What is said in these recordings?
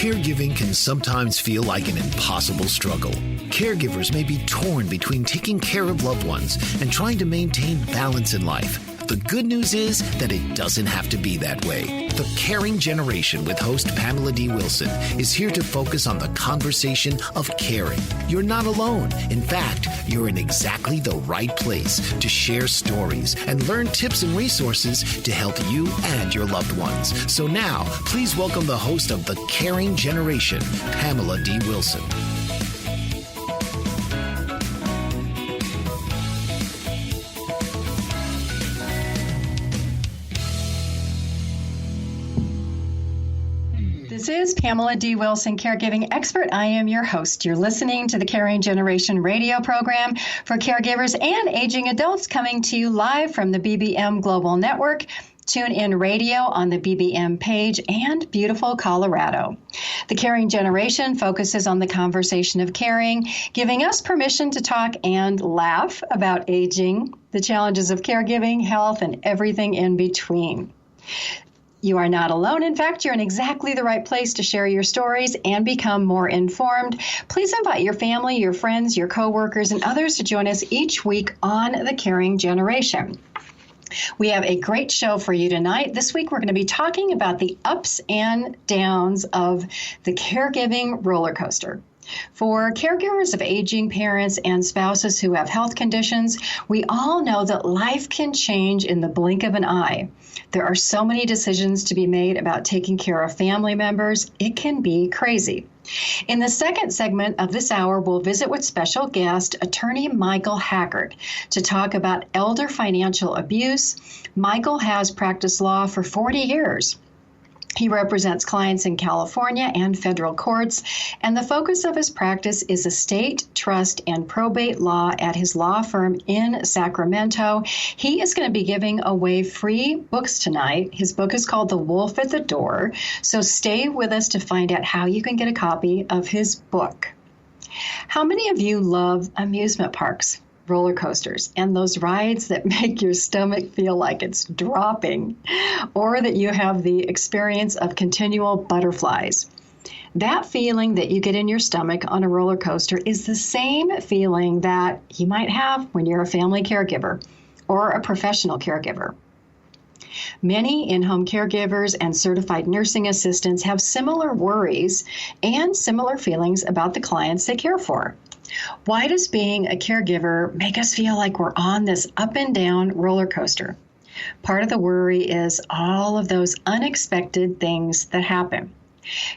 Caregiving can sometimes feel like an impossible struggle. Caregivers may be torn between taking care of loved ones and trying to maintain balance in life. The good news is that it doesn't have to be that way. The Caring Generation with host Pamela D. Wilson is here to focus on the conversation of caring. You're not alone. In fact, you're in exactly the right place to share stories and learn tips and resources to help you and your loved ones. So now, please welcome the host of The Caring Generation, Pamela D. Wilson. This is Pamela D. Wilson, caregiving expert. I am your host. You're listening to the Caring Generation radio program for caregivers and aging adults, coming to you live from the BBM Global Network. Tune in radio on the BBM page and beautiful Colorado. The Caring Generation focuses on the conversation of caring, giving us permission to talk and laugh about aging, the challenges of caregiving, health, and everything in between. You are not alone. In fact, you're in exactly the right place to share your stories and become more informed. Please invite your family, your friends, your coworkers, and others to join us each week on The Caring Generation. We have a great show for you tonight. This week, we're going to be talking about the ups and downs of the caregiving roller coaster. For caregivers of aging parents and spouses who have health conditions, we all know that life can change in the blink of an eye. There are so many decisions to be made about taking care of family members. It can be crazy. In the second segment of this hour, we'll visit with special guest, attorney Michael Hackard, to talk about elder financial abuse. Michael has practiced law for 40 years. He represents clients in California and federal courts, and the focus of his practice is estate, trust, and probate law at his law firm in Sacramento. He is going to be giving away free books tonight. His book is called The Wolf at the Door, so stay with us to find out how you can get a copy of his book. How many of you love amusement parks? Roller coasters, and those rides that make your stomach feel like it's dropping, or that you have the experience of continual butterflies. That feeling that you get in your stomach on a roller coaster is the same feeling that you might have when you're a family caregiver or a professional caregiver. Many in-home caregivers and certified nursing assistants have similar worries and similar feelings about the clients they care for. Why does being a caregiver make us feel like we're on this up and down roller coaster? Part of the worry is all of those unexpected things that happen.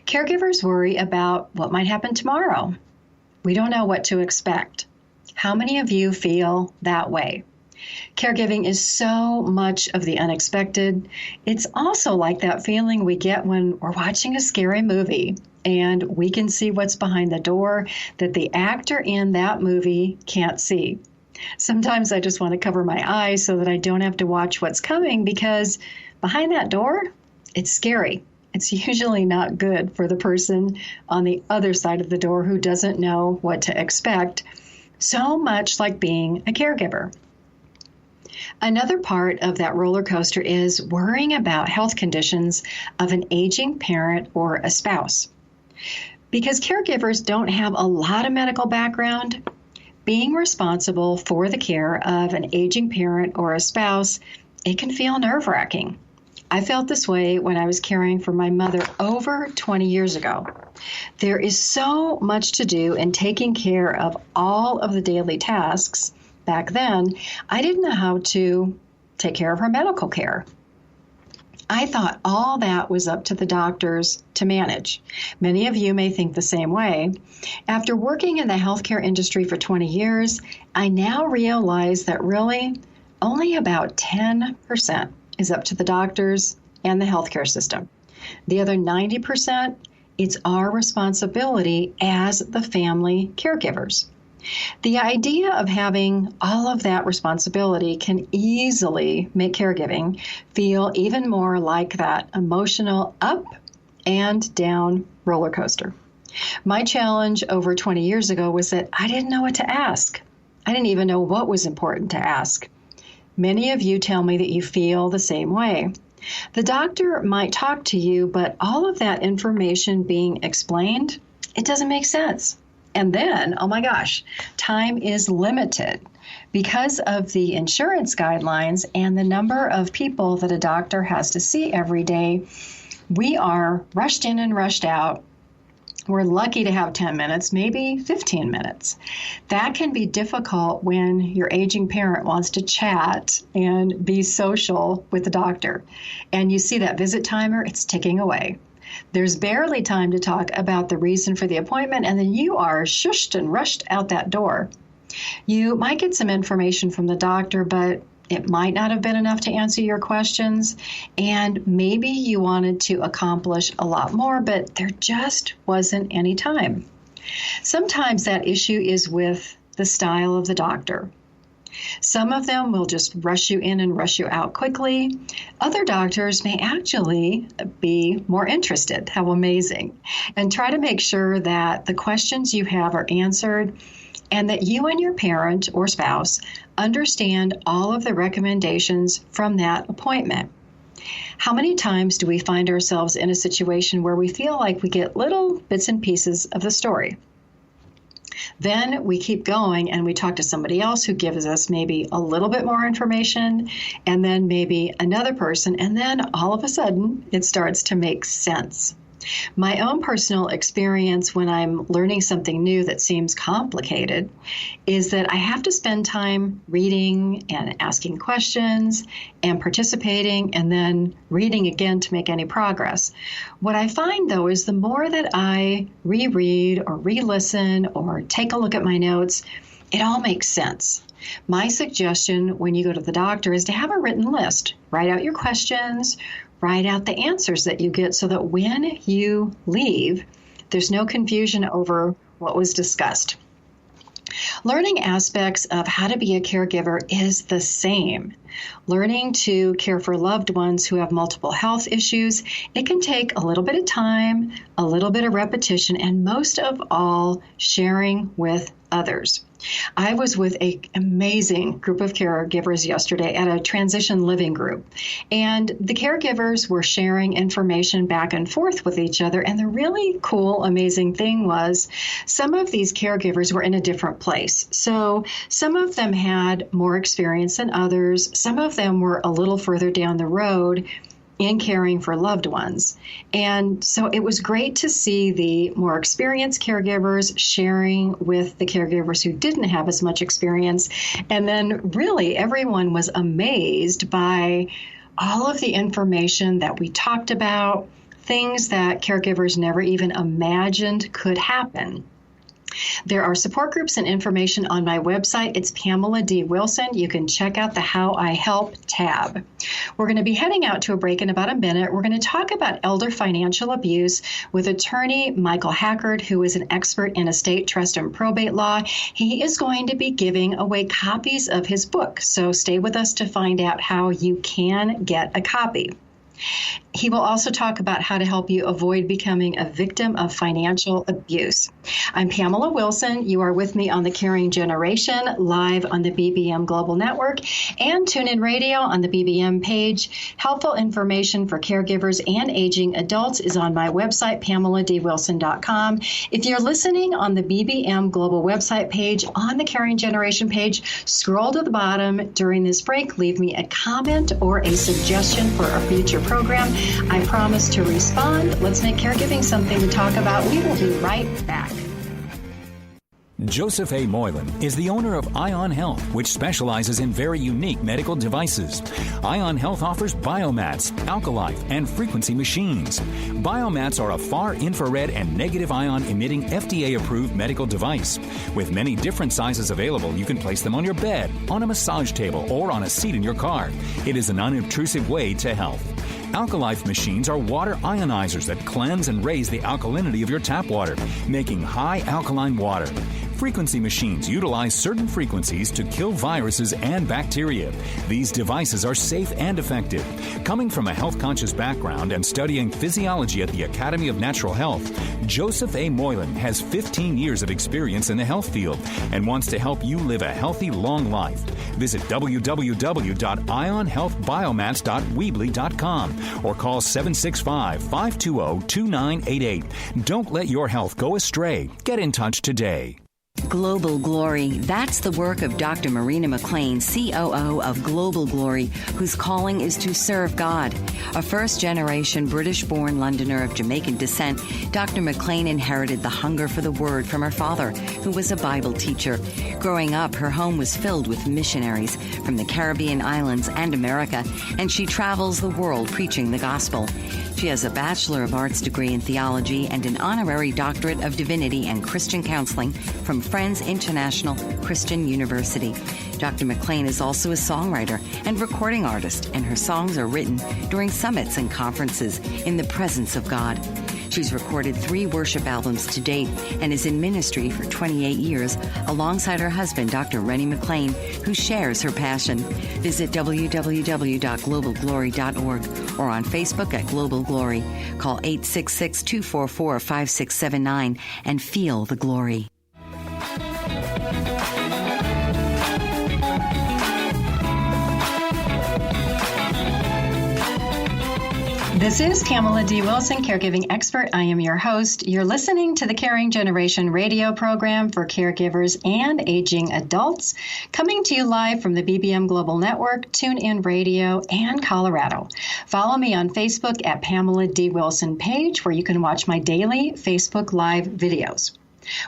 Caregivers worry about what might happen tomorrow. We don't know what to expect. How many of you feel that way? Caregiving is so much of the unexpected. It's also like that feeling we get when we're watching a scary movie and we can see what's behind the door that the actor in that movie can't see. Sometimes I just want to cover my eyes so that I don't have to watch what's coming, because behind that door, it's scary. It's usually not good for the person on the other side of the door who doesn't know what to expect, so much like being a caregiver. Another part of that roller coaster is worrying about health conditions of an aging parent or a spouse. Because caregivers don't have a lot of medical background, being responsible for the care of an aging parent or a spouse, it can feel nerve-wracking. I felt this way when I was caring for my mother over 20 years ago. There is so much to do in taking care of all of the daily tasks. Back then, I didn't know how to take care of her medical care. I thought all that was up to the doctors to manage. Many of you may think the same way. After working in the healthcare industry for 20 years, I now realize that really only about 10% is up to the doctors and the healthcare system. The other 90%, it's our responsibility as the family caregivers. The idea of having all of that responsibility can easily make caregiving feel even more like that emotional up and down roller coaster. My challenge over 20 years ago was that I didn't know what to ask. I didn't even know what was important to ask. Many of you tell me that you feel the same way. The doctor might talk to you, but all of that information being explained, it doesn't make sense. And then, oh my gosh, time is limited. Because of the insurance guidelines and the number of people that a doctor has to see every day, we are rushed in and rushed out. We're lucky to have 10 minutes, maybe 15 minutes. That can be difficult when your aging parent wants to chat and be social with the doctor. And you see that visit timer, it's ticking away. There's barely time to talk about the reason for the appointment, and then you are shushed and rushed out that door. You might get some information from the doctor, but it might not have been enough to answer your questions, and maybe you wanted to accomplish a lot more, but there just wasn't any time. Sometimes that issue is with the style of the doctor. Some of them will just rush you in and rush you out quickly. Other doctors may actually be more interested. How amazing. And try to make sure that the questions you have are answered and that you and your parent or spouse understand all of the recommendations from that appointment. How many times do we find ourselves in a situation where we feel like we get little bits and pieces of the story? Then we keep going and we talk to somebody else who gives us maybe a little bit more information, and then maybe another person, and then all of a sudden it starts to make sense. My own personal experience when I'm learning something new that seems complicated is that I have to spend time reading and asking questions and participating and then reading again to make any progress. What I find, though, is the more that I reread or re-listen or take a look at my notes, it all makes sense. My suggestion when you go to the doctor is to have a written list. Write out your questions, write out the answers that you get so that when you leave, there's no confusion over what was discussed. Learning aspects of how to be a caregiver is the same. Learning to care for loved ones who have multiple health issues, it can take a little bit of time, a little bit of repetition, and most of all, sharing with others. I was with an amazing group of caregivers yesterday at a transition living group, and the caregivers were sharing information back and forth with each other. And the really cool, amazing thing was some of these caregivers were in a different place. So some of them had more experience than others. Some of them were a little further down the road in caring for loved ones. And so it was great to see the more experienced caregivers sharing with the caregivers who didn't have as much experience. And then really everyone was amazed by all of the information that we talked about, things that caregivers never even imagined could happen. There are support groups and information on my website. It's Pamela D. Wilson. You can check out the How I Help tab. We're going to be heading out to a break in about a minute. We're going to talk about elder financial abuse with attorney Michael Hackard, who is an expert in estate, trust, and probate law. He is going to be giving away copies of his book, so stay with us to find out how you can get a copy. He will also talk about how to help you avoid becoming a victim of financial abuse. I'm Pamela Wilson. You are with me on The Caring Generation, live on the BBM Global Network and TuneIn Radio on the BBM page. Helpful information for caregivers and aging adults is on my website, PamelaDWilson.com. If you're listening on the BBM Global website page, on the Caring Generation page, scroll to the bottom during this break. Leave me a comment or a suggestion for a future program. I promise to respond. Let's make caregiving something to talk about. We will be right back. Joseph A. Moylan is the owner of Ion Health, which specializes in very unique medical devices. Ion Health offers biomats, alkalife, and frequency machines. Biomats are a far infrared and negative ion emitting FDA-approved medical device. With many different sizes available, you can place them on your bed, on a massage table, or on a seat in your car. It is an unobtrusive way to health. Alkalife machines are water ionizers that cleanse and raise the alkalinity of your tap water, making high alkaline water. Frequency machines utilize certain frequencies to kill viruses and bacteria. These devices are safe and effective. Coming from a health-conscious background and studying physiology at the Academy of Natural Health, Joseph A. Moylan has 15 years of experience in the health field and wants to help you live a healthy, long life. Visit www.ionhealthbiomats.weebly.com or call 765-520-2988. Don't let your health go astray. Get in touch today. Global Glory. That's the work of Dr. Marina McLean, COO of Global Glory, whose calling is to serve God. A first-generation British-born Londoner of Jamaican descent, Dr. McLean inherited the hunger for the Word from her father, who was a Bible teacher. Growing up, her home was filled with missionaries from the Caribbean islands and America, and she travels the world preaching the gospel. She has a Bachelor of Arts degree in theology and an honorary doctorate of divinity and Christian counseling from Friends International Christian University. Dr. McLean is also a songwriter and recording artist, and her songs are written during summits and conferences in the presence of God. She's recorded 3 worship albums to date and is in ministry for 28 years alongside her husband, Dr. Rennie McLean, who shares her passion. Visit www.globalglory.org or on Facebook at Global Glory. Call 866-244-5679 and feel the glory. This is Pamela D. Wilson, caregiving expert. I am your host. You're listening to the Caring Generation radio program for caregivers and aging adults, coming to you live from the BBM Global Network, TuneIn Radio, and Colorado. Follow me on Facebook at Pamela D. Wilson page, where you can watch my daily Facebook Live videos.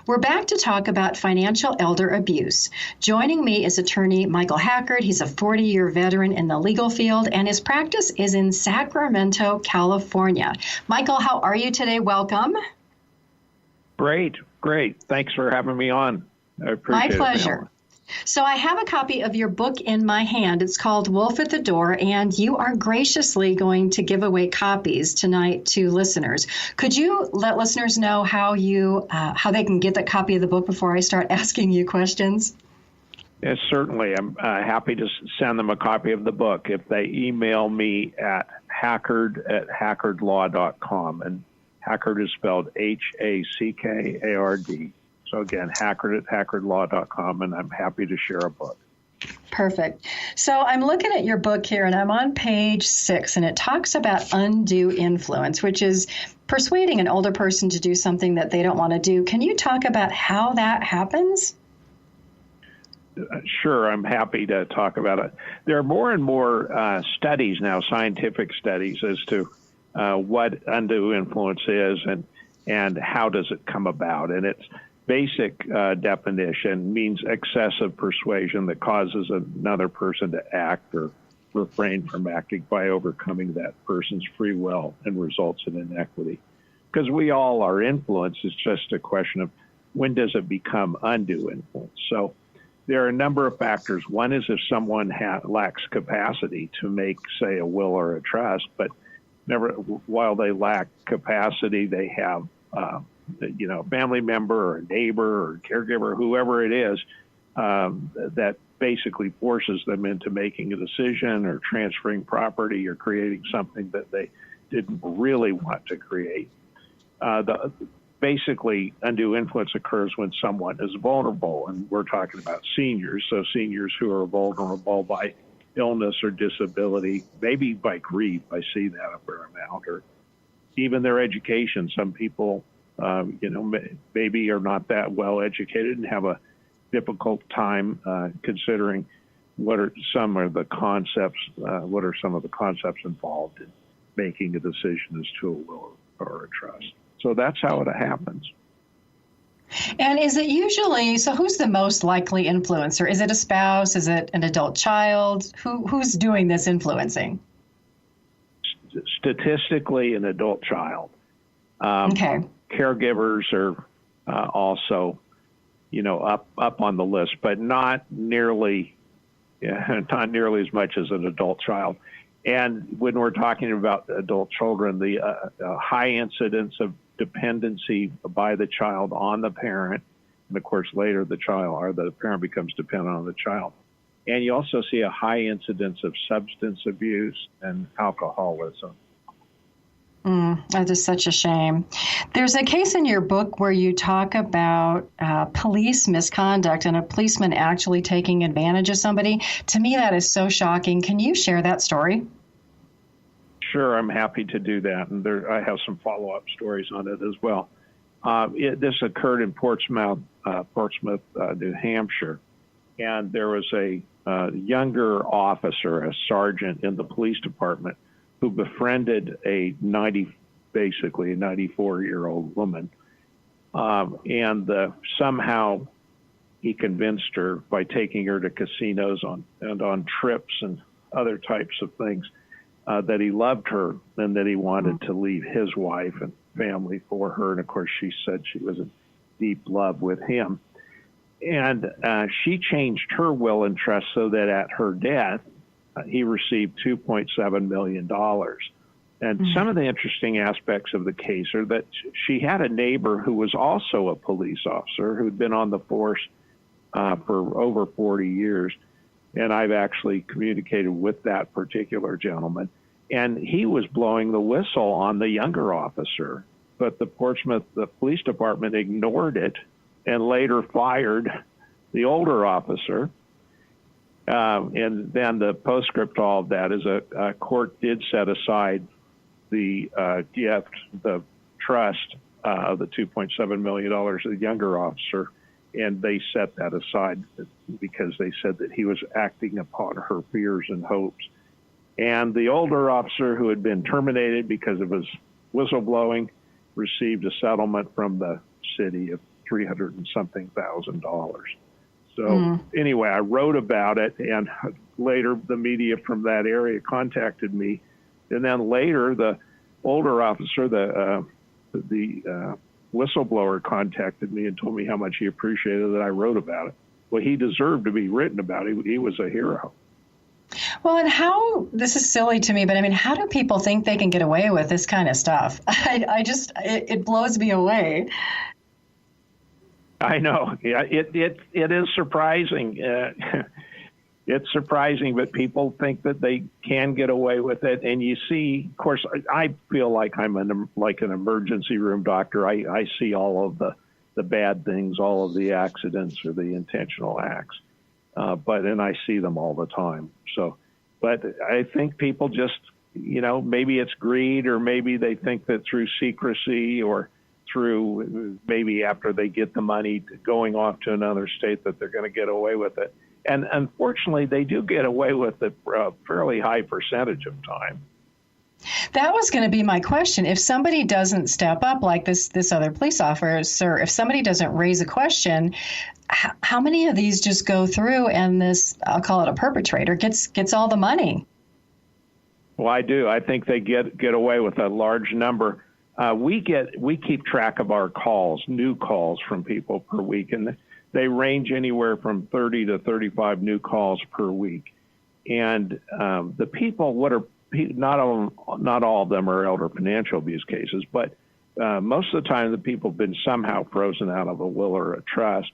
We're back to talk about financial elder abuse. Joining me is attorney Michael Hackard. He's a 40-year veteran in the legal field, and his practice is in Sacramento, California. Michael, how are you today? Welcome. Great. Thanks for having me on. I appreciate it. My pleasure. So I have a copy of your book in my hand. It's called Wolf at the Door, and you are graciously going to give away copies tonight to listeners. Could you let listeners know how they can get that copy of the book before I start asking you questions? Yes, certainly. I'm happy to send them a copy of the book if they email me at hackard@hackardlaw.com. And Hackard is spelled Hackard. So again, Hackard@hackardlaw.com, and I'm happy to share a book. Perfect. So I'm looking at your book here, and I'm on page 6, and it talks about undue influence, which is persuading an older person to do something that they don't want to do. Can you talk about how that happens? Sure, I'm happy to talk about it. There are more and more studies now, scientific studies, as to what undue influence is and how does it come about. And its basic definition means excessive persuasion that causes another person to act or refrain from acting by overcoming that person's free will and results in inequity. Because we all are influenced, it's just a question of when does it become undue influence. So there are a number of factors. One is if someone lacks capacity to make, say, a will or a trust, but while they lack capacity, they have a family member or a neighbor or caregiver, whoever it is, that basically forces them into making a decision or transferring property or creating something that they didn't really want to create. Basically, undue influence occurs when someone is vulnerable, and we're talking about seniors, so seniors who are vulnerable by illness or disability, maybe by grief, I see that a fair amount, or even their education. Some people maybe are not that well educated and have a difficult time considering what are some of the concepts involved in making a decision as to a will or a trust. So that's how it happens. And is it usually, so who's the most likely influencer? Is it a spouse? Is it an adult child? Who's doing this influencing? Statistically, an adult child. Okay. Caregivers are also, up on the list, but not nearly as much as an adult child. And when we're talking about adult children, the high incidence of dependency by the child on the parent And of course, later the child or the parent becomes dependent on the child. And you also see a high incidence of substance abuse and alcoholism. That is such a shame. There's a case in your book where you talk about police misconduct and a policeman actually taking advantage of somebody. To me, that is so shocking. Can you share that story? Sure, I'm happy to do that. And I have some follow-up stories on it as well. This occurred in Portsmouth, New Hampshire. And there was a younger officer, a sergeant in the police department, who befriended a 94-year-old woman. And somehow he convinced her by taking her to casinos and on trips and other types of things that he loved her and that he wanted to leave his wife and family for her. And of course, she said she was in deep love with him. And she changed her will and trust so that at her death, he received $2.7 million. And some of the interesting aspects of the case are that she had a neighbor who was also a police officer who'd been on the force for over 40 years. And I've actually communicated with that particular gentleman. And he was blowing the whistle on the younger officer. But the police department ignored it and later fired the older officer. And then the postscript to all of that is a court did set aside the gift, the trust of the $2.7 million to the younger officer, and they set that aside because they said that he was acting upon her fears and hopes. And the older officer, who had been terminated because of his whistleblowing, received a settlement from the city of $300 and something thousand. So anyway, I wrote about it, and later the media from that area contacted me. And then later, the older officer, the whistleblower, contacted me and told me how much he appreciated that I wrote about it. Well, he deserved to be written about. He was a hero. Well, and this is silly to me, but I mean, how do people think they can get away with this kind of stuff? It blows me away. I know. Yeah, it is surprising. It's surprising, but people think that they can get away with it. And you see, of course, I feel like I'm like an emergency room doctor. I see all of the bad things, all of the accidents or the intentional acts, and I see them all the time. But I think people just, maybe it's greed, or maybe they think that through secrecy or through maybe after they get the money going off to another state that they're going to get away with it. And unfortunately, they do get away with it a fairly high percentage of time. That was going to be my question. If somebody doesn't step up like this other police officer, if somebody doesn't raise a question, how many of these just go through and this, I'll call it a perpetrator, gets all the money? Well, I do. I think they get away with a large number. We keep track of our calls, new calls from people per week, and they range anywhere from 30 to 35 new calls per week. And the people, not all of them are elder financial abuse cases, but most of the time the people have been somehow frozen out of a will or a trust.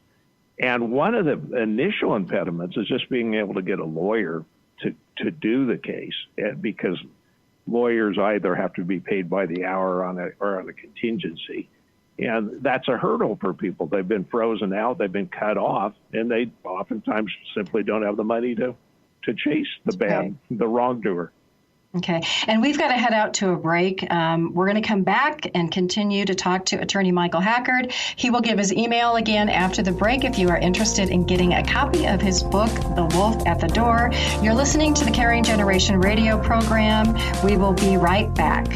And one of the initial impediments is just being able to get a lawyer to do the case, because lawyers either have to be paid by the hour or on a contingency. And that's a hurdle for people. They've been frozen out, they've been cut off, and they oftentimes simply don't have the money to chase the wrongdoer. Okay. And we've got to head out to a break. We're going to come back and continue to talk to attorney Michael Hackard. He will give his email again after the break if you are interested in getting a copy of his book, The Wolf at the Door. You're listening to the Caring Generation radio program. We will be right back.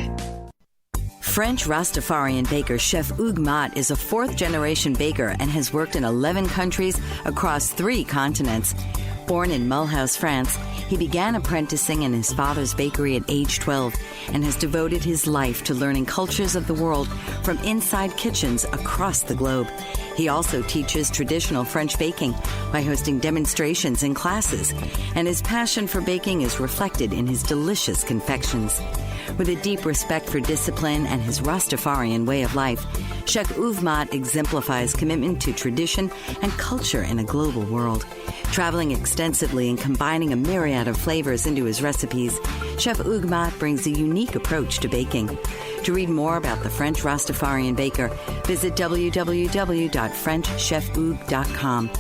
French Rastafarian baker Chef Hugues Mott is a fourth-generation baker and has worked in 11 countries across 3 continents. Born in Mulhouse, France, he began apprenticing in his father's bakery at age 12 and has devoted his life to learning cultures of the world from inside kitchens across the globe. He also teaches traditional French baking by hosting demonstrations and classes, and his passion for baking is reflected in his delicious confections. With a deep respect for discipline and his Rastafarian way of life, Chef Uvmat exemplifies commitment to tradition and culture in a global world. Traveling extensively and combining a myriad of flavors into his recipes, Chef Uvmat brings a unique approach to baking. To read more about the French Rastafarian baker, visit www.frenchchefug.com.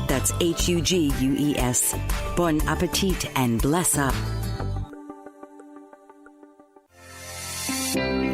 That's Hugues. Bon appetit and bless up.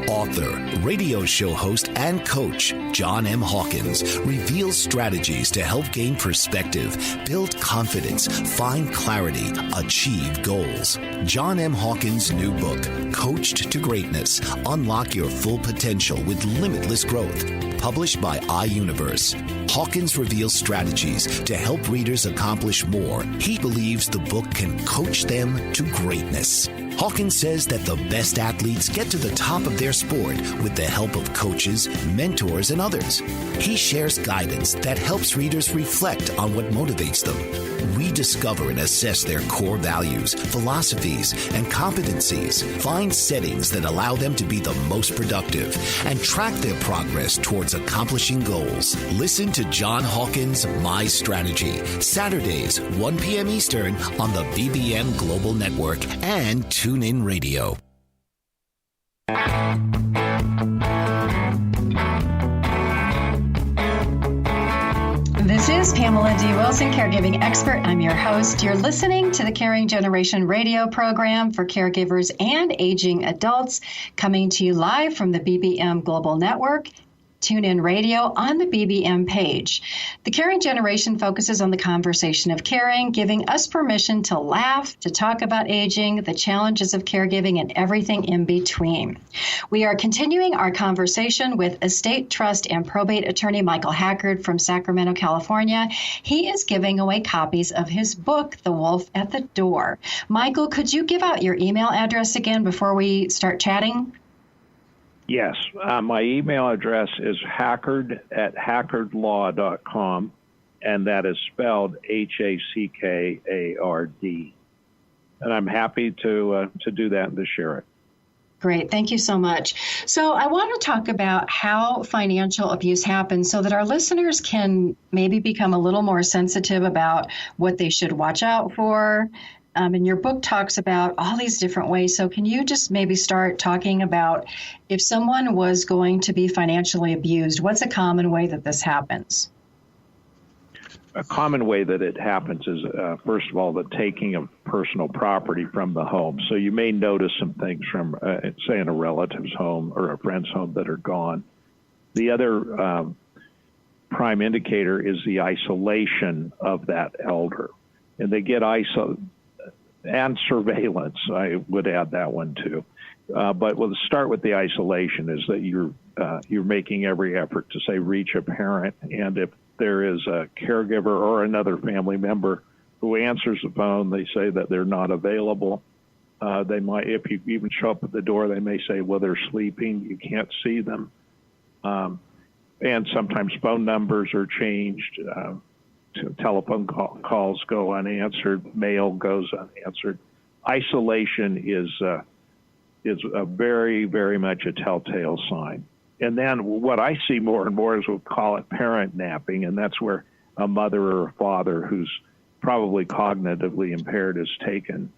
Author, radio show host, and coach John M. Hawkins reveals strategies to help gain perspective, build confidence, find clarity, achieve goals. John M. Hawkins' new book, Coached to Greatness, Unlock Your Full Potential with Limitless Growth, published by iUniverse. Hawkins reveals strategies to help readers accomplish more. He believes the book can coach them to greatness. Hawkins says that the best athletes get to the top of their sport with the help of coaches, mentors, and others. He shares guidance that helps readers reflect on what motivates them, rediscover and assess their core values, philosophies, and competencies, find settings that allow them to be the most productive, and track their progress towards accomplishing goals. Listen to John Hawkins' My Strategy, Saturdays, 1 p.m. Eastern on the BBM Global Network and TuneIn Radio. This is Pamela D. Wilson, caregiving expert. I'm your host. You're listening to the Caring Generation radio program for caregivers and aging adults, coming to you live from the BBM Global Network. TuneIn Radio on the BBM page. The Caring Generation focuses on the conversation of caring, giving us permission to laugh, to talk about aging, the challenges of caregiving, and everything in between. We are continuing our conversation with estate, trust, and probate attorney Michael Hackard from Sacramento, California. He is giving away copies of his book, The Wolf at the Door. Michael, could you give out your email address again before we start chatting? Yes. My email address is hackard@hackardlaw.com, and that is spelled Hackard. And I'm happy to do that and to share it. Great. Thank you so much. So I want to talk about how financial abuse happens so that our listeners can maybe become a little more sensitive about what they should watch out for. And your book talks about all these different ways. So can you just maybe start talking about if someone was going to be financially abused, what's a common way that this happens? A common way that it happens is, first of all, the taking of personal property from the home. So you may notice some things from, say, in a relative's home or a friend's home that are gone. The other prime indicator is the isolation of that elder. And they get isolated. And surveillance, I would add that one too. But we'll start with the isolation is that you're making every effort to, say, reach a parent. And if there is a caregiver or another family member who answers the phone, they say that they're not available. They might, if you even show up at the door, they may say, well, they're sleeping, you can't see them. And sometimes phone numbers are changed. Telephone calls go unanswered, mail goes unanswered. Isolation is a very, very much a telltale sign. And then what I see more and more is we'll call it parent napping, and that's where a mother or a father who's probably cognitively impaired is taken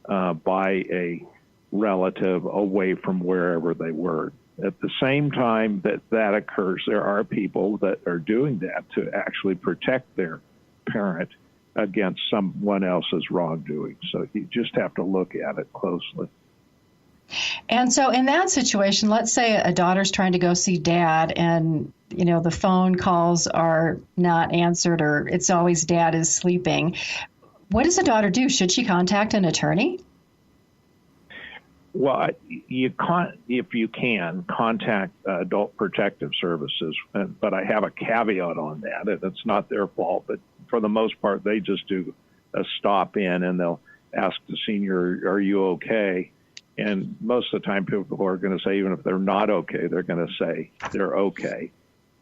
by a relative away from wherever they were. At the same time that occurs, there are people that are doing that to actually protect their parent against someone else's wrongdoing. So you just have to look at it closely. And so in that situation, let's say a daughter's trying to go see dad and, you know, the phone calls are not answered or it's always dad is sleeping. What does the daughter do? Should she contact an attorney? Well, you can't, if you can, contact Adult Protective Services, but I have a caveat on that. It's not their fault, but for the most part, they just do a stop in and they'll ask the senior, are you okay? And most of the time, people are going to say, even if they're not okay, they're going to say they're okay.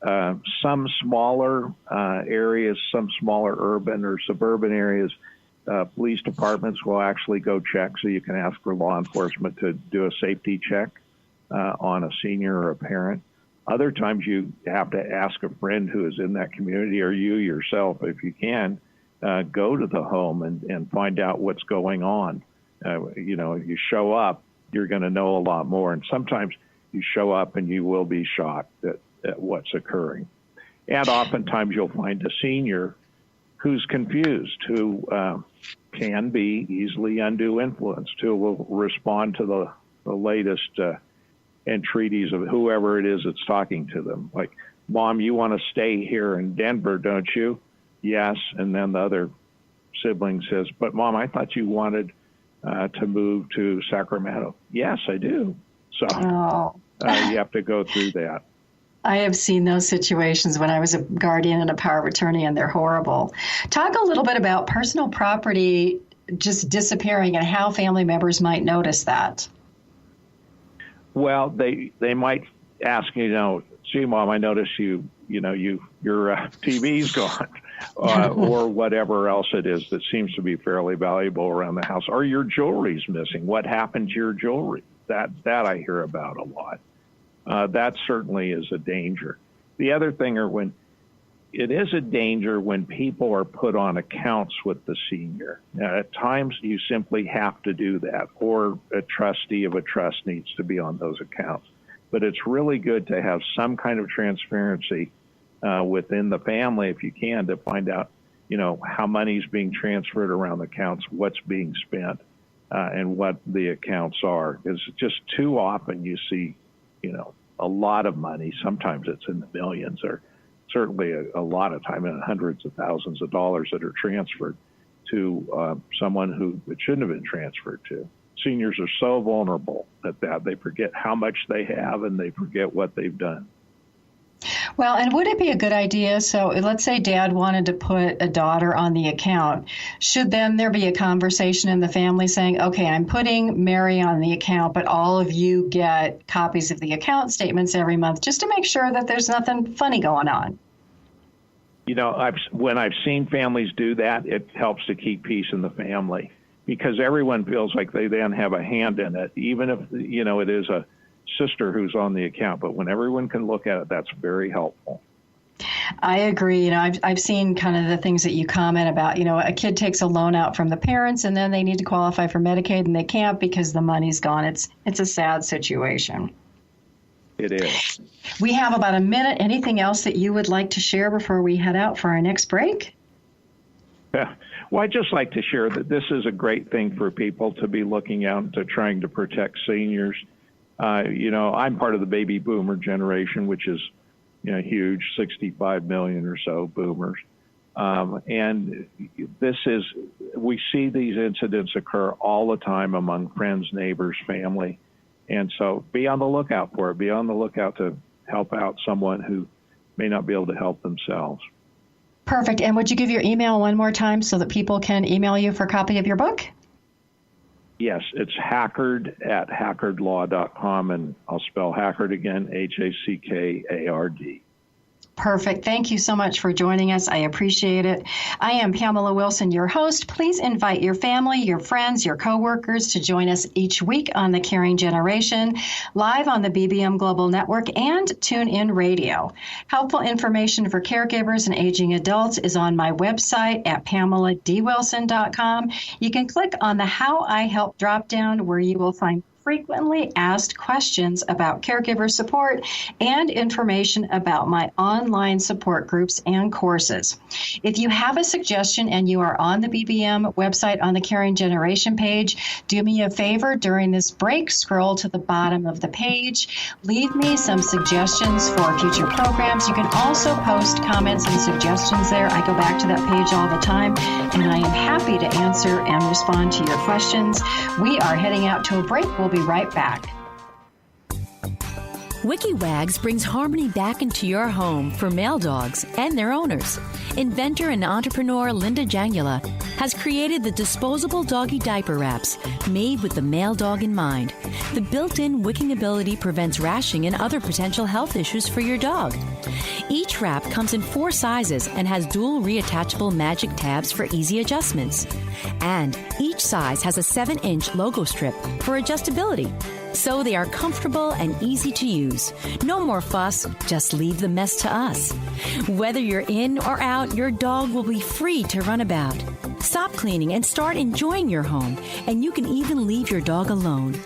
Some smaller areas, some smaller urban or suburban areas, police departments will actually go check, so you can ask for law enforcement to do a safety check on a senior or a parent. Other times you have to ask a friend who is in that community, or you yourself, if you can, go to the home and find out what's going on. If you show up, you're going to know a lot more. And sometimes you show up and you will be shocked at what's occurring. And oftentimes you'll find a senior who's confused, who can be easily undue influenced, who will respond to the latest entreaties of whoever it is that's talking to them. Like, Mom, you want to stay here in Denver, don't you? Yes. And then the other sibling says, but Mom, I thought you wanted to move to Sacramento. Yes, I do. So you have to go through that. I have seen those situations when I was a guardian and a power of attorney, and they're horrible. Talk a little bit about personal property just disappearing and how family members might notice that. Well, they might ask, gee, Mom, I notice your TV's gone, or whatever else it is that seems to be fairly valuable around the house, or your jewelry's missing. What happened to your jewelry? That I hear about a lot. That certainly is a danger. The other thing it is a danger when people are put on accounts with the senior. Now, at times you simply have to do that, or a trustee of a trust needs to be on those accounts. But it's really good to have some kind of transparency within the family, if you can, to find out, how money's being transferred around the accounts, what's being spent, and what the accounts are. Because just too often you see, a lot of money. Sometimes it's in the millions, or certainly a lot of time in hundreds of thousands of dollars that are transferred to someone who it shouldn't have been transferred to. Seniors are so vulnerable at that. They forget how much they have, and they forget what they've done. Well, and would it be a good idea? So let's say Dad wanted to put a daughter on the account. Should then there be a conversation in the family saying, okay, I'm putting Mary on the account, but all of you get copies of the account statements every month, just to make sure that there's nothing funny going on? When I've seen families do that, it helps to keep peace in the family, because everyone feels like they then have a hand in it, even if, it is a sister who's on the account. But when everyone can look at it, that's very helpful. I agree. I've seen kind of the things that you comment about. A kid takes a loan out from the parents, and then they need to qualify for Medicaid, and they can't because the money's gone. It's a sad situation. It is. We have about a minute. Anything else that you would like to share before we head out for our next break? Yeah. Well, I'd just like to share that this is a great thing for people to be looking out to trying to protect seniors. I'm part of the baby boomer generation, which is, huge, 65 million or so boomers. And we see these incidents occur all the time among friends, neighbors, family. And so be on the lookout for it. Be on the lookout to help out someone who may not be able to help themselves. Perfect. And would you give your email one more time so that people can email you for a copy of your book? Yes, it's hackard@hackardlaw.com, and I'll spell Hackard again, Hackard. Perfect. Thank you so much for joining us. I appreciate it. I am Pamela Wilson, your host. Please invite your family, your friends, your coworkers to join us each week on The Caring Generation, live on the BBM Global Network and TuneIn Radio. Helpful information for caregivers and aging adults is on my website at PamelaDWilson.com. You can click on the How I Help drop-down, where you will find frequently asked questions about caregiver support and information about my online support groups and courses. If you have a suggestion and you are on the BBM website on the Caring Generation page, do me a favor during this break, scroll to the bottom of the page, leave me some suggestions for future programs. You can also post comments and suggestions there. I go back to that page all the time, and I am happy to answer and respond to your questions. We are heading out to a break. We'll be right back. WikiWags brings harmony back into your home for mail dogs and their owners. Inventor and entrepreneur Linda Jangula has created the disposable doggy diaper wraps made with the male dog in mind. The built-in wicking ability prevents rashing and other potential health issues for your dog. Each wrap comes in 4 sizes and has dual reattachable magic tabs for easy adjustments. And each size has a 7-inch logo strip for adjustability, so they are comfortable and easy to use. No more fuss, just leave the mess to us. Whether you're in or out, your dog will be free to run about. Stop cleaning and start enjoying your home, and you can even leave your dog alone.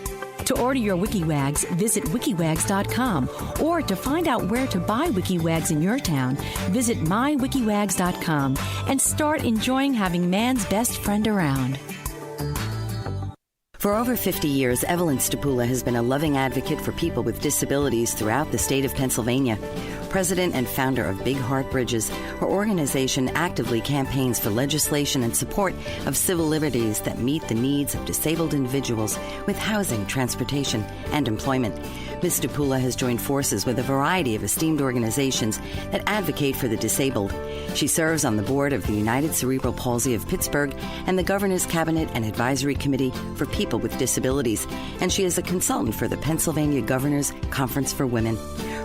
To order your WikiWags, visit wikiwags.com, or to find out where to buy WikiWags in your town, visit mywikiwags.com and start enjoying having man's best friend around. For over 50 years, Evelyn Stapula has been a loving advocate for people with disabilities throughout the state of Pennsylvania. President and founder of Big Heart Bridges, her organization actively campaigns for legislation and support of civil liberties that meet the needs of disabled individuals with housing, transportation, and employment. Ms. Stapula has joined forces with a variety of esteemed organizations that advocate for the disabled. She serves on the board of the United Cerebral Palsy of Pittsburgh and the Governor's Cabinet and Advisory Committee for People with Disabilities, and she is a consultant for the Pennsylvania Governor's Conference for Women.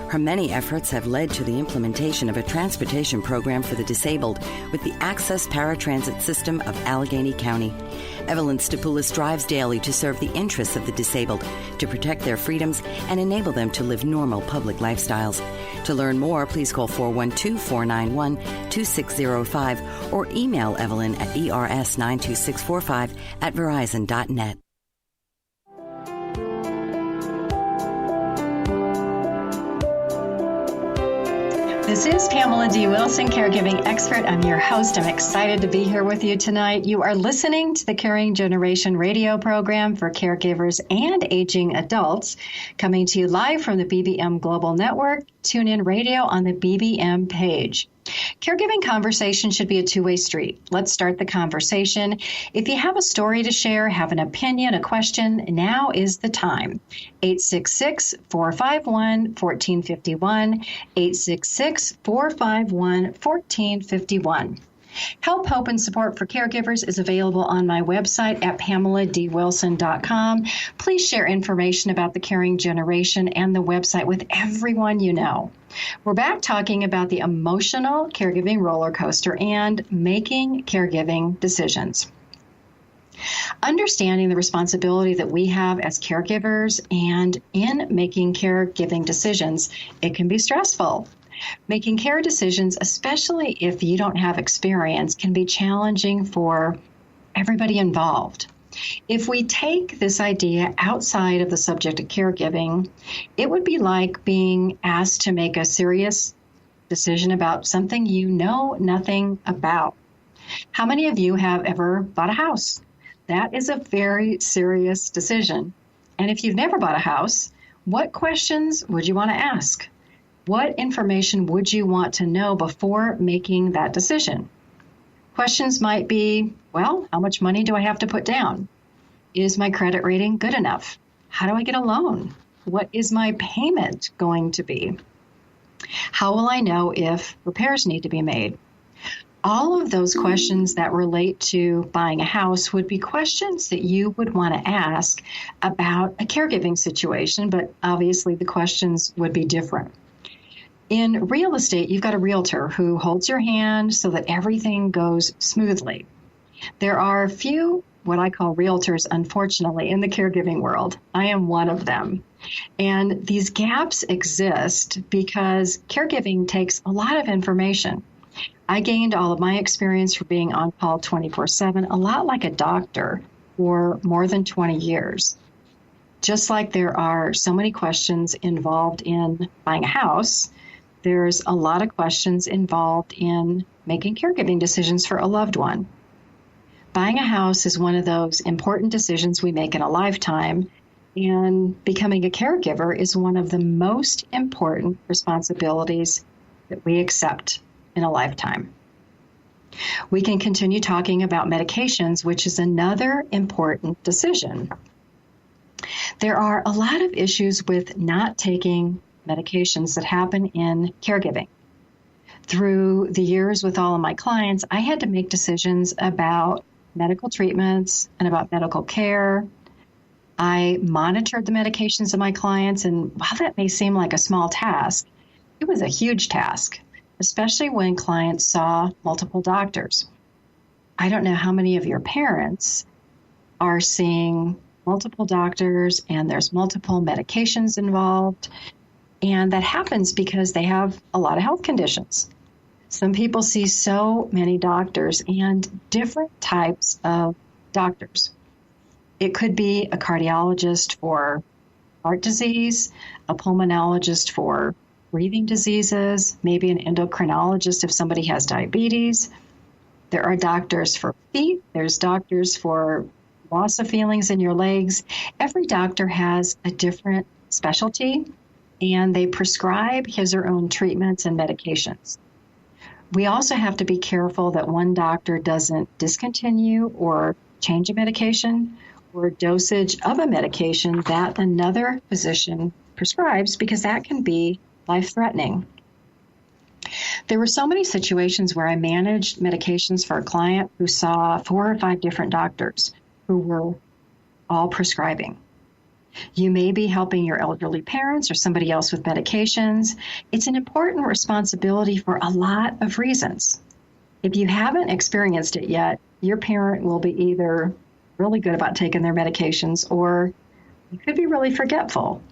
Her many efforts have led to the implementation of a transportation program for the disabled with the Access Paratransit System of Allegheny County. Evelyn Stapula strives daily to serve the interests of the disabled, to protect their freedoms, and enable them to live normal public lifestyles. To learn more, please call 412-491-2605 or email Evelyn at ers92645@verizon.net. This is Pamela D. Wilson, caregiving expert. I'm your host. I'm excited to be here with you tonight. You are listening to the Caring Generation radio program for caregivers and aging adults, coming to you live from the BBM Global Network. Tune in radio on the BBM page. Caregiving conversation should be a two-way street. Let's start the conversation. If you have a story to share, have an opinion, a question, now is the time. 866-451-1451, 866-451-1451. Help, hope, and support for caregivers is available on my website at PamelaDWilson.com. Please share information about the Caring Generation and the website with everyone you know. We're back talking about the emotional caregiving roller coaster and making caregiving decisions. Understanding the responsibility that we have as caregivers and in making caregiving decisions, it can be stressful. Making care decisions, especially if you don't have experience, can be challenging for everybody involved. If we take this idea outside of the subject of caregiving, it would be like being asked to make a serious decision about something you know nothing about. How many of you have ever bought a house? That is a very serious decision. And if you've never bought a house, what questions would you want to ask? What information would you want to know before making that decision? Questions might be, well, how much money do I have to put down? Is my credit rating good enough? How do I get a loan? What is my payment going to be? How will I know if repairs need to be made? All of those questions that relate to buying a house would be questions that you would want to ask about a caregiving situation, but obviously the questions would be different. In real estate, you've got a realtor who holds your hand so that everything goes smoothly. There are few, what I call realtors, unfortunately, in the caregiving world. I am one of them. And these gaps exist because caregiving takes a lot of information. I gained all of my experience from being on call 24/7, a lot like a doctor, for more than 20 years. Just like there are so many questions involved in buying a house, there's a lot of questions involved in making caregiving decisions for a loved one. Buying a house is one of those important decisions we make in a lifetime, and becoming a caregiver is one of the most important responsibilities that we accept in a lifetime. We can continue talking about medications, which is another important decision. There are a lot of issues with not taking medications that happen in caregiving. Through the years with all of my clients, I had to make decisions about medical treatments and about medical care. I monitored the medications of my clients, and while that may seem like a small task, it was a huge task, especially when clients saw multiple doctors. I don't know how many of your parents are seeing multiple doctors and there's multiple medications involved, and that happens because they have a lot of health conditions. Some people see so many doctors and different types of doctors. It could be a cardiologist for heart disease, a pulmonologist for breathing diseases, maybe an endocrinologist if somebody has diabetes. There are doctors for feet. There's doctors for loss of feelings in your legs. Every doctor has a different specialty, and they prescribe his or her own treatments and medications. We also have to be careful that one doctor doesn't discontinue or change a medication or dosage of a medication that another physician prescribes, because that can be life-threatening. There were so many situations where I managed medications for a client who saw 4 or 5 different doctors who were all prescribing. You may be helping your elderly parents or somebody else with medications. It's an important responsibility for a lot of reasons. If you haven't experienced it yet, your parent will be either really good about taking their medications, or you could be really forgetful.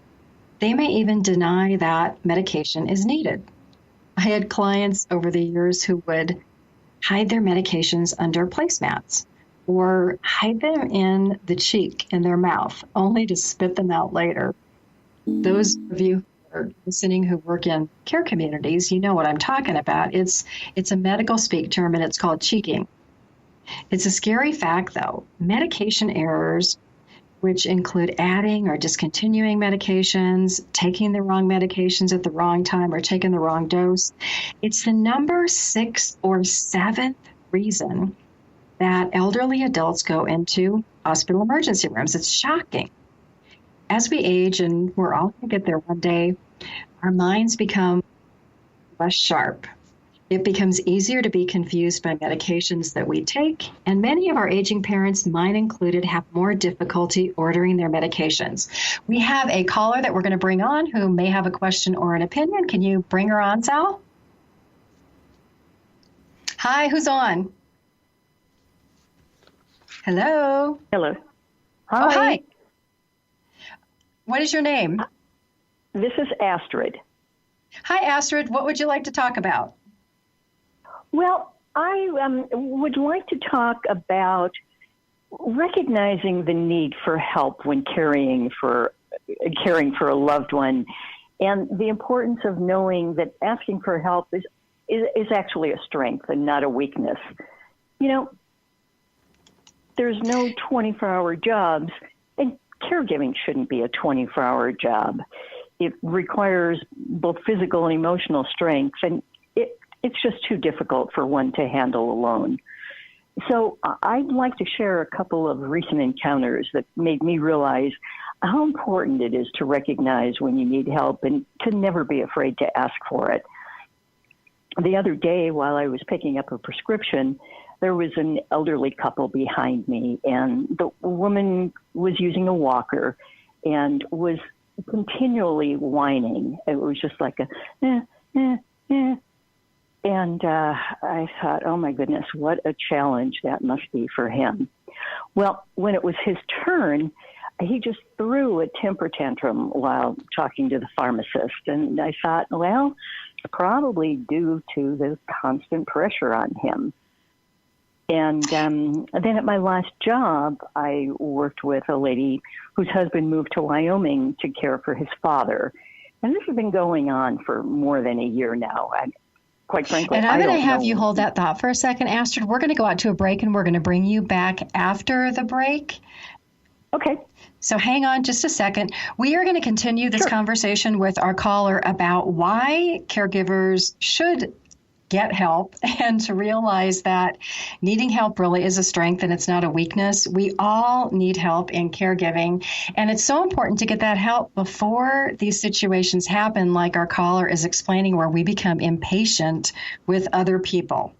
They may even deny that medication is needed. I had clients over the years who would hide their medications under placemats or hide them in the cheek in their mouth, only to spit them out later. Those of you who are listening who work in care communities, you know what I'm talking about. It's a medical speak term, and it's called cheeking. It's a scary fact, though. Medication errors, which include adding or discontinuing medications, taking the wrong medications at the wrong time, or taking the wrong dose, it's the number 6 or 7th reason that elderly adults go into hospital emergency rooms. It's shocking. As we age, and we're all going to get there one day, our minds become less sharp. It becomes easier to be confused by medications that we take, and many of our aging parents, mine included, have more difficulty ordering their medications. We have a caller that we're going to bring on who may have a question or an opinion. Can you bring her on, Sal? Hi, who's on? Hello? Hello. Hi. Oh, hi. What is your name? This is Astrid. Hi, Astrid. What would you like to talk about? Well, I would like to talk about recognizing the need for help when caring for a loved one, and the importance of knowing that asking for help is actually a strength and not a weakness. You know, there's no 24-hour jobs, and caregiving shouldn't be a 24-hour job. It requires both physical and emotional strength, and it's just too difficult for one to handle alone. So I'd like to share a couple of recent encounters that made me realize how important it is to recognize when you need help and to never be afraid to ask for it. The other day, while I was picking up a prescription, there was an elderly couple behind me, and the woman was using a walker and was continually whining. It was just like a, And I thought, oh, my goodness, what a challenge that must be for him. Well, when it was his turn, he just threw a temper tantrum while talking to the pharmacist. And I thought, well, probably due to the constant pressure on him. And then at my last job, I worked with a lady whose husband moved to Wyoming to care for his father. And this has been going on for more than a year now. Quite frankly, and I'm going to have you hold that thought for a second, Astrid. We're going to go out to a break, and we're going to bring you back after the break. Okay. So hang on just a second. We are going to continue this conversation with our caller about why caregivers should get help, and to realize that needing help really is a strength and it's not a weakness. We all need help in caregiving, and it's so important to get that help before these situations happen, like our caller is explaining, where we become impatient with other people.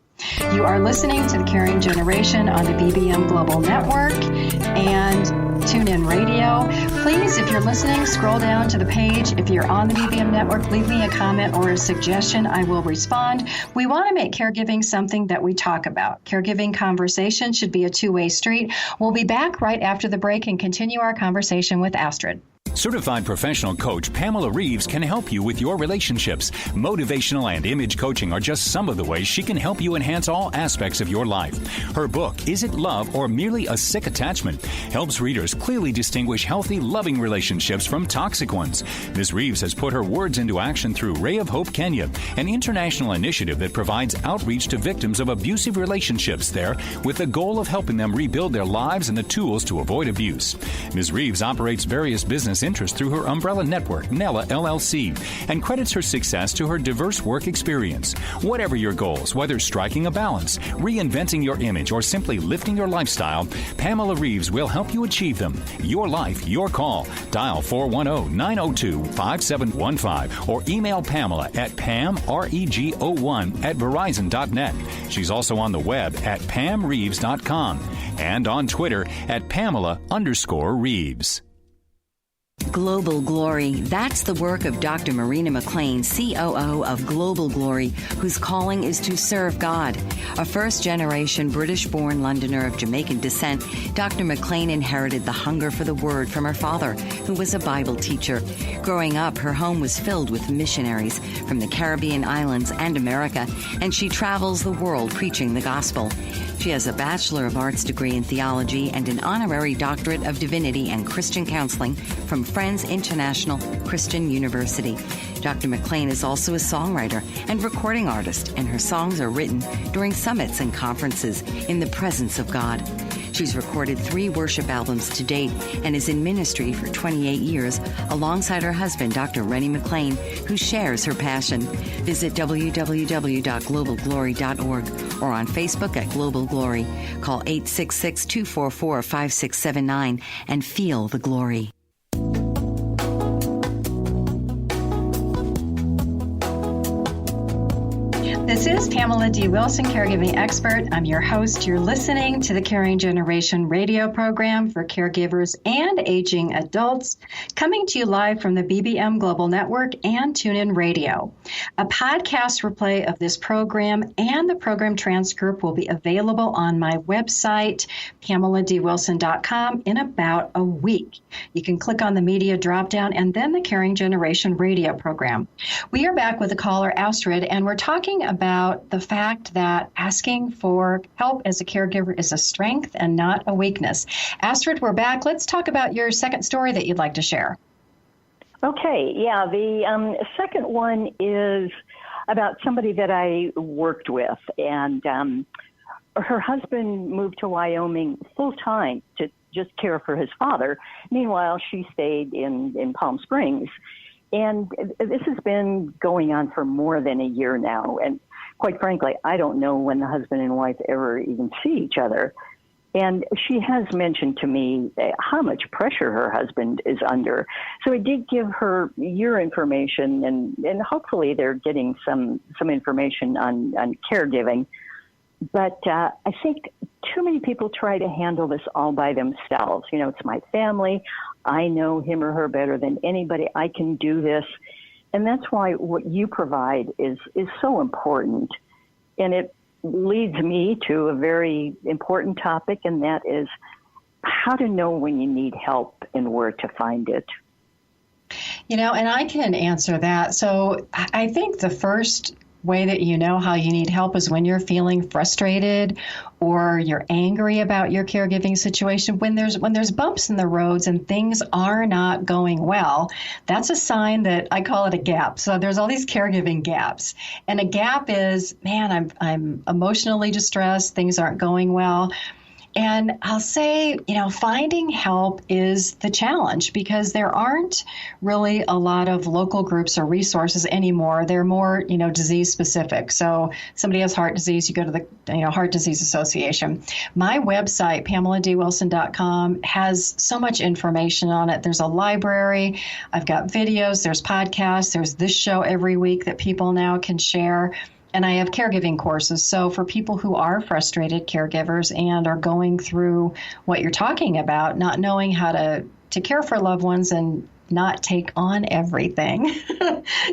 You are listening to the Caring Generation on the BBM Global Network and TuneIn Radio. Please, if you're listening, scroll down to the page. If you're on the BBM Network, leave me a comment or a suggestion. I will respond. We want to make caregiving something that we talk about. Caregiving conversation should be a two-way street. We'll be back right after the break and continue our conversation with Astrid. Certified professional coach Pamela Reeves can help you with your relationships. Motivational and image coaching are just some of the ways she can help you enhance all aspects of your life. Her book, Is It Love or Merely a Sick Attachment?, helps readers clearly distinguish healthy, loving relationships from toxic ones. Ms. Reeves has put her words into action through Ray of Hope Kenya, an international initiative that provides outreach to victims of abusive relationships there with the goal of helping them rebuild their lives and the tools to avoid abuse. Ms. Reeves operates various business interests through her umbrella network, Nella LLC, and credits her success to her diverse work experience. Whatever your goals, whether striking a balance, reinventing your image, or simply lifting your lifestyle, Pamela Reeves will help you achieve them. Your life, your call. Dial 410-902-5715 or email Pamela at pamregon@verizon.net. She's also on the web at pamreeves.com and on Twitter at Pamela_Reeves. Global Glory. That's the work of Dr. Marina McLean, COO of Global Glory, whose calling is to serve God. A first-generation British-born Londoner of Jamaican descent, Dr. McLean inherited the hunger for the Word from her father, who was a Bible teacher. Growing up, her home was filled with missionaries from the Caribbean islands and America, and she travels the world preaching the gospel. She has a Bachelor of Arts degree in theology and an honorary doctorate of divinity and Christian counseling from Friends International Christian University. Dr. McLean is also a songwriter and recording artist, and her songs are written during summits and conferences in the presence of God. She's recorded 3 worship albums to date and is in ministry for 28 years alongside her husband, Dr. Rennie McLean, who shares her passion. Visit www.globalglory.org or on Facebook at Global Glory. Call 866-244-5679 and feel the glory. This is Pamela D. Wilson, caregiving expert. I'm your host. You're listening to the Caring Generation radio program for caregivers and aging adults, coming to you live from the BBM Global Network and TuneIn Radio. A podcast replay of this program and the program transcript will be available on my website, PamelaDWilson.com, in about a week. You can click on the media dropdown and then the Caring Generation radio program. We are back with the caller, Astrid, and we're talking about the fact that asking for help as a caregiver is a strength and not a weakness. Astrid, we're back. Let's talk about your second story that you'd like to share. Okay, yeah, the second one is about somebody that I worked with, and her husband moved to Wyoming full-time to just care for his father. Meanwhile, she stayed in Palm Springs. And this has been going on for more than a year now. And quite frankly, I don't know when the husband and wife ever even see each other. And she has mentioned to me how much pressure her husband is under. So I did give her your information, and hopefully they're getting some information on caregiving. But I think too many people try to handle this all by themselves. You know, it's my family. I know him or her better than anybody. I can do this. And that's why what you provide is so important. And it leads me to a very important topic, and that is how to know when you need help and where to find it. You know, and I can answer that. So I think the first way that you know how you need help is when you're feeling frustrated or you're angry about your caregiving situation. When there's bumps in the roads and things are not going well, that's a sign that I call it a gap. So there's all these caregiving gaps, and a gap is, man, I'm emotionally distressed, things aren't going well. And I'll say, you know, finding help is the challenge because there aren't really a lot of local groups or resources anymore. They're more, you know, disease specific. So somebody has heart disease, you go to the, Heart Disease Association. My website, PamelaDWilson.com, has so much information on it. There's a library. I've got videos. There's podcasts. There's this show every week that people now can share. And I have caregiving courses. So for people who are frustrated caregivers and are going through what you're talking about, not knowing how to care for loved ones and not take on everything,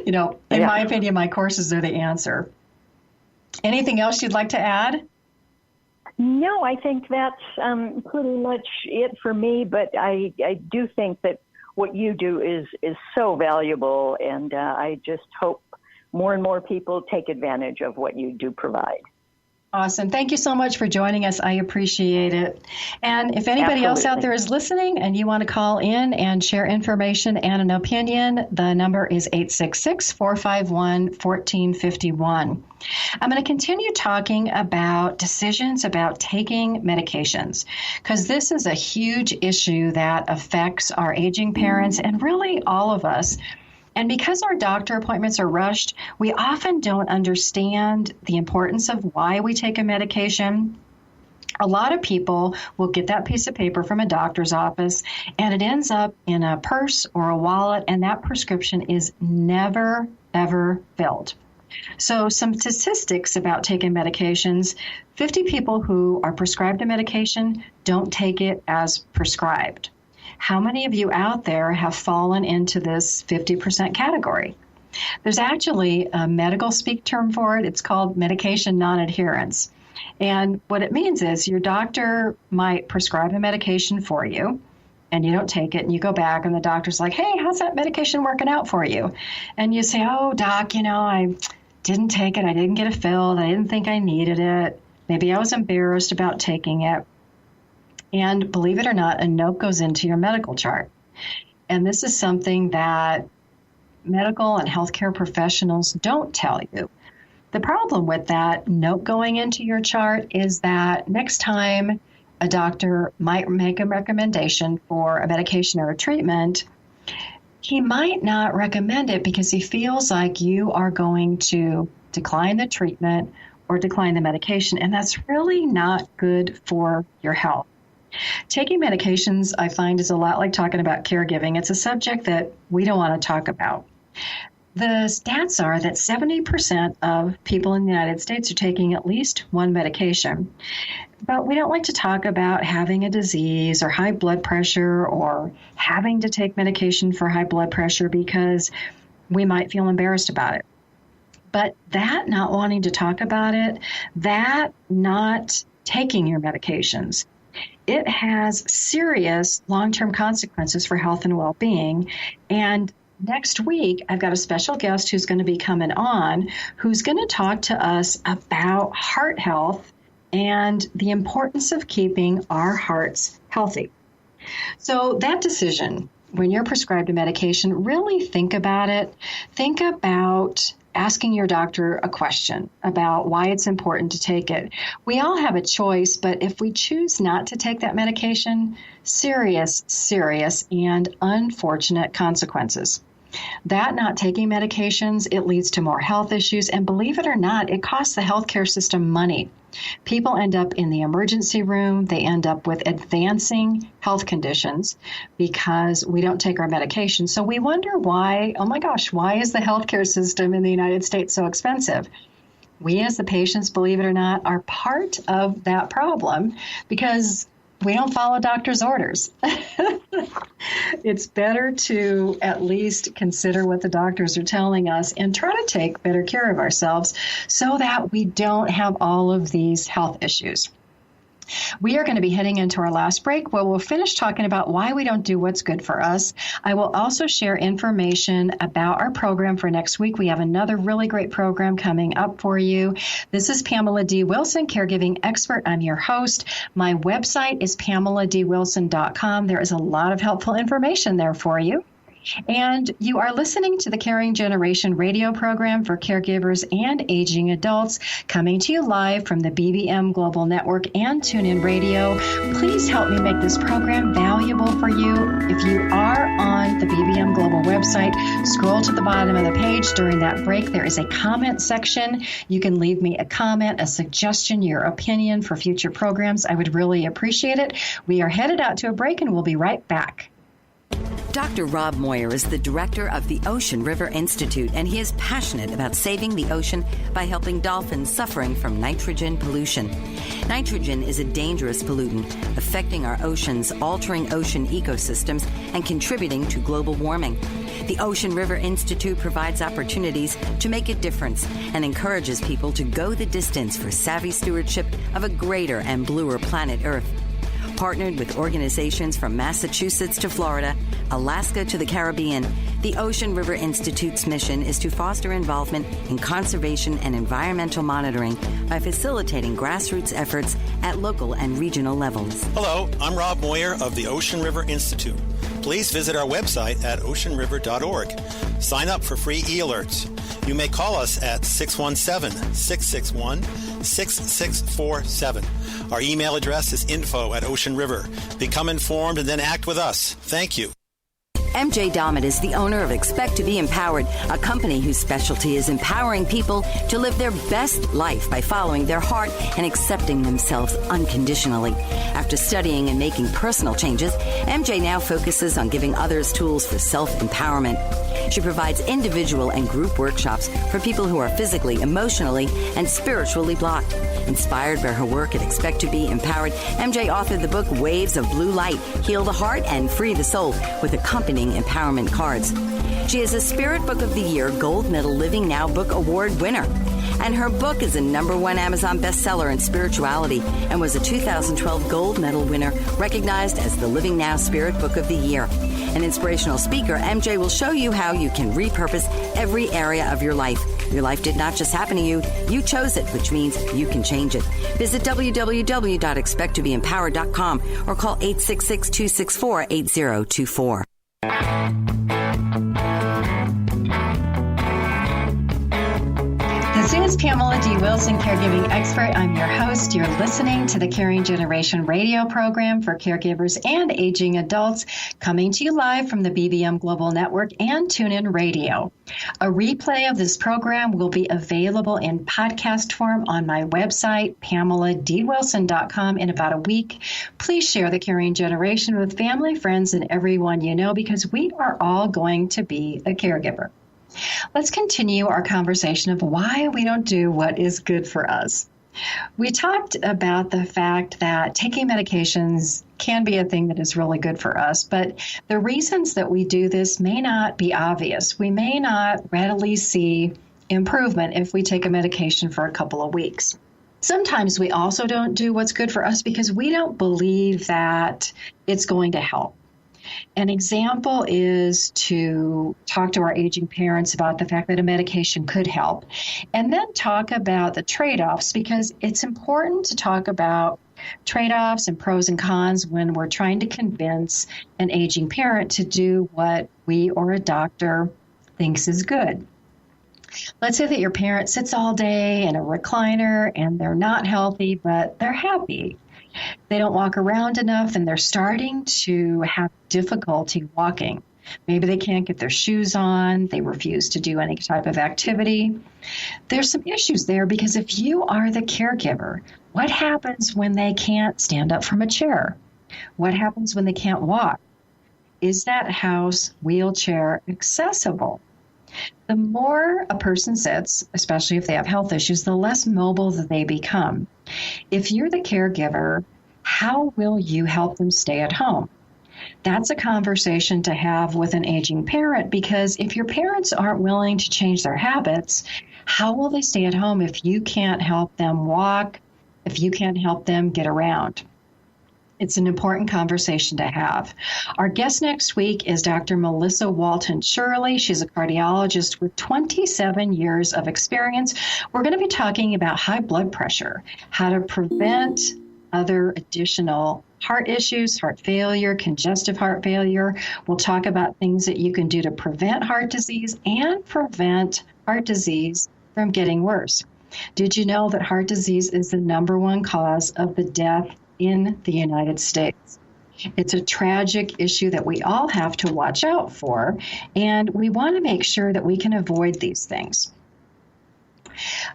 in my opinion, my courses are the answer. Anything else you'd like to add? No, I think that's pretty much it for me. But I do think that what you do is so valuable, and I just hope more and more people take advantage of what you do provide. Awesome. Thank you so much for joining us. I appreciate it. And if anybody else out there is listening and you want to call in and share information and an opinion, the number is 866-451-1451. I'm going to continue talking about decisions about taking medications, because this is a huge issue that affects our aging parents and really all of us. And because our doctor appointments are rushed, we often don't understand the importance of why we take a medication. A lot of people will get that piece of paper from a doctor's office, and it ends up in a purse or a wallet, and that prescription is never, ever filled. So some statistics about taking medications: 50 people who are prescribed a medication don't take it as prescribed. How many of you out there have fallen into this 50% category? There's actually a medical speak term for it. It's called medication non-adherence. And what it means is your doctor might prescribe a medication for you, and you don't take it, and you go back, and the doctor's like, hey, how's that medication working out for you? And you say, oh, doc, I didn't take it. I didn't get it filled. I didn't think I needed it. Maybe I was embarrassed about taking it. And believe it or not, a note goes into your medical chart. And this is something that medical and healthcare professionals don't tell you. The problem with that note going into your chart is that next time a doctor might make a recommendation for a medication or a treatment, he might not recommend it because he feels like you are going to decline the treatment or decline the medication. And that's really not good for your health. Taking medications, I find, is a lot like talking about caregiving. It's a subject that we don't want to talk about. The stats are that 70% of people in the United States are taking at least one medication. But we don't like to talk about having a disease or high blood pressure or having to take medication for high blood pressure because we might feel embarrassed about it. But that not wanting to talk about it, that not taking your medications, it has serious long-term consequences for health and well-being. And next week, I've got a special guest who's going to be coming on, who's going to talk to us about heart health and the importance of keeping our hearts healthy. So that decision, when you're prescribed a medication, really think about it. Think about asking your doctor a question about why it's important to take it. We all have a choice, but if we choose not to take that medication, serious and unfortunate consequences. That not taking medications, it leads to more health issues, and believe it or not, it costs the healthcare system money. People end up in the emergency room. They end up with advancing health conditions because we don't take our medication. So we wonder why, oh my gosh, why is the healthcare system in the United States so expensive? We as the patients, believe it or not, are part of that problem because we don't follow doctor's orders. It's better to at least consider what the doctors are telling us and try to take better care of ourselves so that we don't have all of these health issues. We are going to be heading into our last break where we'll finish talking about why we don't do what's good for us. I will also share information about our program for next week. We have another really great program coming up for you. This is Pamela D. Wilson, caregiving expert. I'm your host. My website is PamelaDWilson.com. There is a lot of helpful information there for you. And you are listening to the Caring Generation radio program for caregivers and aging adults, coming to you live from the BBM Global Network and TuneIn Radio. Please help me make this program valuable for you. If you are on the BBM Global website, scroll to the bottom of the page. During that break, there is a comment section. You can leave me a comment, a suggestion, your opinion for future programs. I would really appreciate it. We are headed out to a break, and we'll be right back. Dr. Rob Moyer is the director of the Ocean River Institute, and he is passionate about saving the ocean by helping dolphins suffering from nitrogen pollution. Nitrogen is a dangerous pollutant affecting our oceans, altering ocean ecosystems, and contributing to global warming. The Ocean River Institute provides opportunities to make a difference and encourages people to go the distance for savvy stewardship of a greater and bluer planet Earth. Partnered with organizations from Massachusetts to Florida, Alaska to the Caribbean, the Ocean River Institute's mission is to foster involvement in conservation and environmental monitoring by facilitating grassroots efforts at local and regional levels. Hello, I'm Rob Moyer of the Ocean River Institute. Please visit our website at oceanriver.org. Sign up for free e-alerts. You may call us at 617-661-6647. Our email address is info@oceanriver. Become informed and then act with us. Thank you. MJ Dommett is the owner of Expect to be Empowered, a company whose specialty is empowering people to live their best life by following their heart and accepting themselves unconditionally. After studying and making personal changes, MJ now focuses on giving others tools for self-empowerment. She provides individual and group workshops for people who are physically, emotionally, and spiritually blocked. Inspired by her work at Expect to be Empowered, MJ authored the book Waves of Blue Light, Heal the Heart and Free the Soul, with accompanying empowerment cards. She is a Spirit Book of the Year Gold Medal Living Now Book Award winner. And her book is a #1 Amazon bestseller in spirituality and was a 2012 Gold Medal winner, recognized as the Living Now Spirit Book of the Year. An inspirational speaker, MJ will show you how you can repurpose every area of your life. Your life did not just happen to you. You chose it, which means you can change it. Visit www.expecttobeempowered.com or call 866-264-8024. This is Pamela D. Wilson, caregiving expert. I'm your host. You're listening to the Caring Generation radio program for caregivers and aging adults, coming to you live from the BBM Global Network and TuneIn Radio. A replay of this program will be available in podcast form on my website, PamelaDWilson.com, in about a week. Please share the Caring Generation with family, friends, and everyone you know, because we are all going to be a caregiver. Let's continue our conversation of why we don't do what is good for us. We talked about the fact that taking medications can be a thing that is really good for us, but the reasons that we do this may not be obvious. We may not readily see improvement if we take a medication for a couple of weeks. Sometimes we also don't do what's good for us because we don't believe that it's going to help. An example is to talk to our aging parents about the fact that a medication could help, and then talk about the trade-offs, because it's important to talk about trade-offs and pros and cons when we're trying to convince an aging parent to do what we or a doctor thinks is good. Let's say that your parent sits all day in a recliner and they're not healthy, but they're happy. They don't walk around enough and they're starting to have difficulty walking. Maybe they can't get their shoes on. They refuse to do any type of activity. There's some issues there, because if you are the caregiver, what happens when they can't stand up from a chair? What happens when they can't walk? Is that house wheelchair accessible? The more a person sits, especially if they have health issues, the less mobile that they become. If you're the caregiver, how will you help them stay at home? That's a conversation to have with an aging parent, because if your parents aren't willing to change their habits, how will they stay at home if you can't help them walk, if you can't help them get around? It's an important conversation to have. Our guest next week is Dr. Melissa Walton-Shirley. She's a cardiologist with 27 years of experience. We're going to be talking about high blood pressure, how to prevent other additional heart issues, heart failure, congestive heart failure. We'll talk about things that you can do to prevent heart disease and prevent heart disease from getting worse. Did you know that heart disease is the #1 cause of the death in the United States? It's a tragic issue that we all have to watch out for, and we want to make sure that we can avoid these things.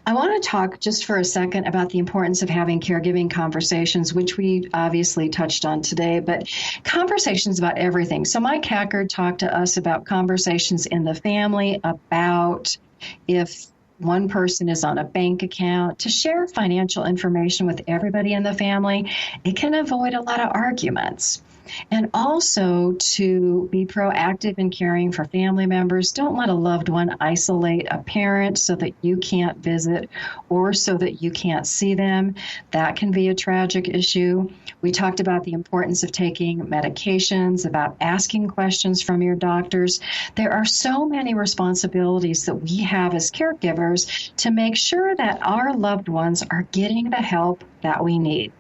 I want to talk just for a second about the importance of having caregiving conversations, which we obviously touched on today, but conversations about everything. So Mike Hackard talked to us about conversations in the family about if one person is on a bank account, to share financial information with everybody in the family. It can avoid a lot of arguments. And also to be proactive in caring for family members. Don't let a loved one isolate a parent so that you can't visit or so that you can't see them. That can be a tragic issue. We talked about the importance of taking medications, about asking questions from your doctors. There are so many responsibilities that we have as caregivers to make sure that our loved ones are getting the help that we need.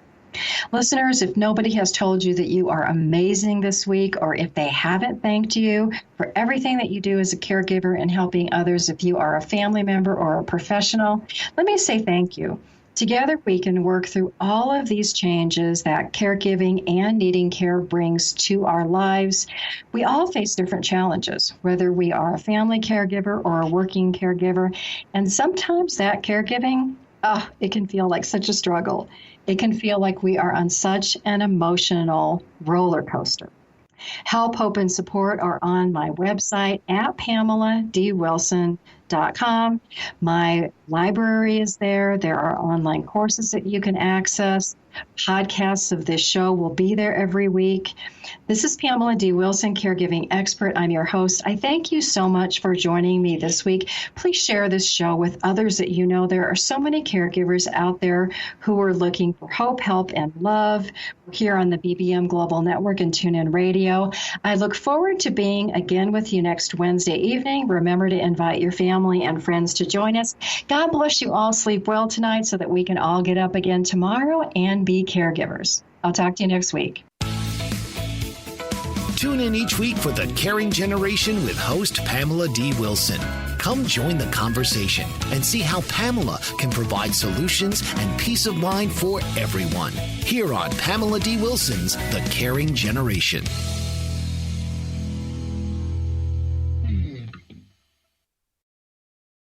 Listeners, if nobody has told you that you are amazing this week, or if they haven't thanked you for everything that you do as a caregiver and helping others, if you are a family member or a professional, let me say thank you. Together, we can work through all of these changes that caregiving and needing care brings to our lives. We all face different challenges, whether we are a family caregiver or a working caregiver. And sometimes that caregiving, it can feel like such a struggle. It can feel like we are on such an emotional roller coaster. Help, hope, and support are on my website at PamelaDWilson.com. My library is there. There are online courses that you can access. Podcasts of this show will be there every week. This is Pamela D. Wilson, caregiving expert. I'm your host. I thank you so much for joining me this week. Please share this show with others that you know. There are so many caregivers out there who are looking for hope, help, and love. We're here on the BBM Global Network and TuneIn Radio. I look forward to being again with you next Wednesday evening. Remember to invite your family and friends to join us. God bless you all. Sleep well tonight so that we can all get up again tomorrow and be caregivers. I'll talk to you next week. Tune in each week for The Caring Generation with host Pamela D. Wilson. Come join the conversation and see how Pamela can provide solutions and peace of mind for everyone. Here on Pamela D. Wilson's The Caring Generation.